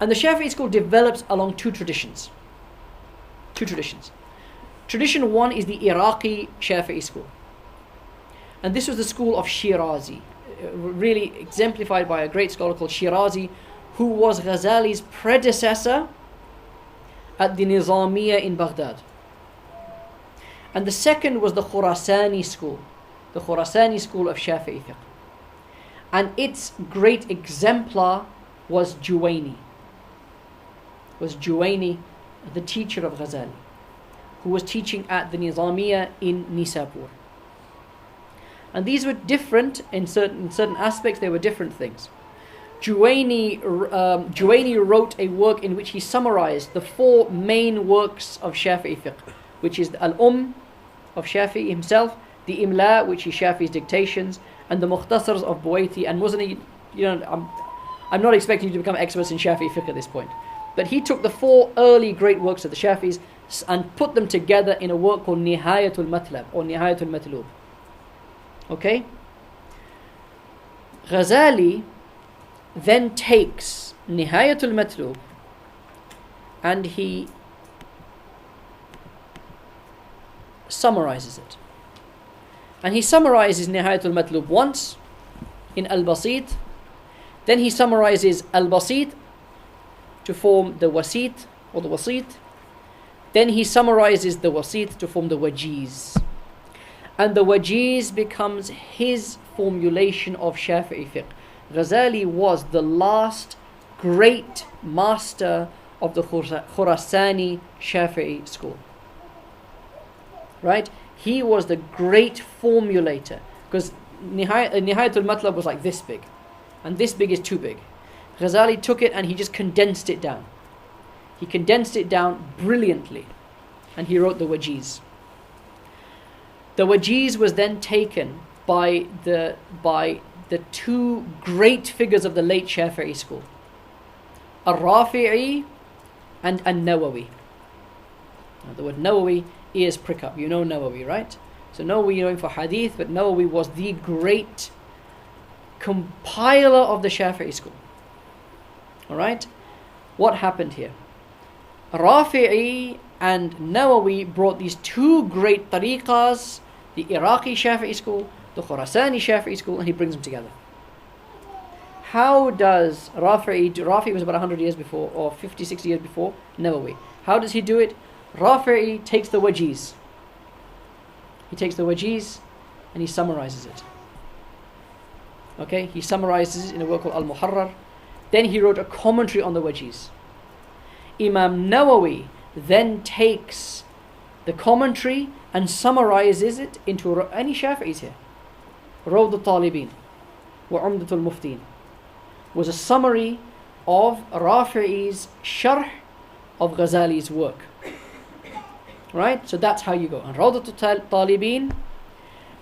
And the Shafi'i school develops along two traditions. Two traditions. Tradition one is the Iraqi Shafi'i school. And this was the school of Shirazi, really exemplified by a great scholar called Shirazi, who was Ghazali's predecessor at the Nizamiya in Baghdad. And the second was the Khurasani school of Shafi'i fiqh. And its great exemplar was Juwayni. The teacher of Ghazali, who was teaching at the Nizamiya in Nisapur. And these were different in certain aspects. They were different things. Juwayni wrote a work in which he summarized the four main works of Shafi'i fiqh, which is the Al-Umm of Shafi'i himself, the Imla, which is Shafi'i's dictations, and the Mukhtasars of Buwaiti. And I'm not expecting you to become experts in Shafi'i fiqh at this point, but he took the four early great works of the Shafi'is and put them together in a work called Nihayatul Matlab or Nihayatul Matlub. Okay? Ghazali then takes Nihayatul Matlub and he summarizes it. And he summarizes Nihayatul Matlub once in Al-Basit. Then he summarizes Al-Basit to form the Wasit or the Wasit. Then he summarizes the Wasit to form the Wajiz. And the Wajiz becomes his formulation of Shafi'i fiqh. Ghazali was the last great master of the Khurasani Shafi'i school. Right? He was the great formulator, because Nihayatul Matlab was like this big, and this big is too big. Ghazali took it and he just condensed it down. He condensed it down brilliantly, and he wrote the Wajiz. The Wajiz was then taken by the two great figures of the late Shafi'i school, Al-Rafi'i and An-Nawawi. Now, the word Nawawi, ears prick up. You know Nawawi, right? So Nawawi, you're going for hadith, but Nawawi was the great compiler of the Shafi'i school. Alright? What happened here? Rafi'i and Nawawi brought these two great tariqas, the Iraqi Shafi'i school, the Khurasani Shafi'i school, and he brings them together. How does Rafi'i was about 100 years before, or 50, 60 years before Nawawi. How does he do it? Rafi'i takes the Wajiz. He takes the Wajiz and he summarizes it. Okay, he summarizes it in a work called Al-Muharrar. Then he wrote a commentary on the Wajiz. Imam Nawawi then takes the commentary and summarizes it into any Shafi'is here. Rawd al-Talibin wa Umdat al-Muftin was a summary of Rafi'i's sharh of Ghazali's work. Right? So that's how you go. And Rawd al-Talibin,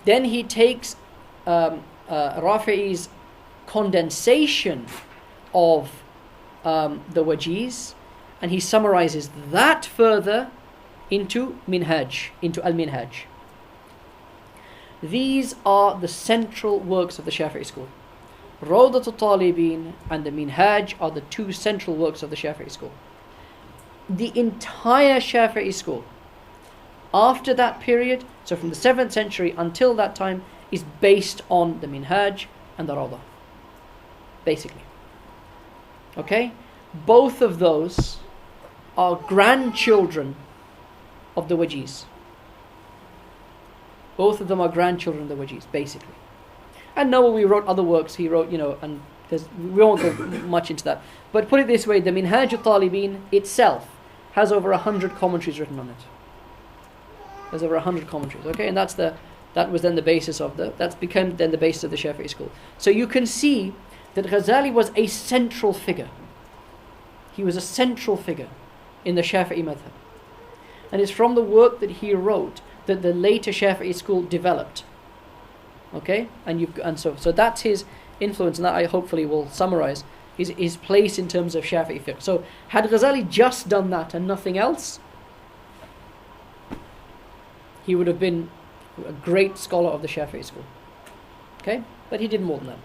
then he takes Rafi'i's condensation of the Wajiz, and he summarizes that further into Minhaj, into Al-Minhaj. These are the central works of the Shafi'i school. Rawdat al-Talibin and the Minhaj are the two central works of the Shafi'i school. The entire Shafi'i school, after that period, so from the 7th century until that time, is based on the Minhaj and the Rawdah. Basically. Okay? Both of those are grandchildren of the Wajiz. Both of them are grandchildren of the Wajiz, basically. And Nawawi wrote other works. He wrote, and we won't go much into that. But put it this way, the Minhaj al-Talibin itself has over 100 commentaries written on it. There's over 100 commentaries, okay? And that was then the basis of that's become then the basis of the Shafi'i school. So you can see that Ghazali was a central figure. He was a central figure in the Shafi'i madhab. And it's from the work that he wrote that the later Shafi'i school developed. Okay? And so that's his influence, and that I hopefully will summarize his place in terms of Shafi'i fiqh. So had Ghazali just done that and nothing else, he would have been a great scholar of the Shafi'i school. Okay? But he did more than that.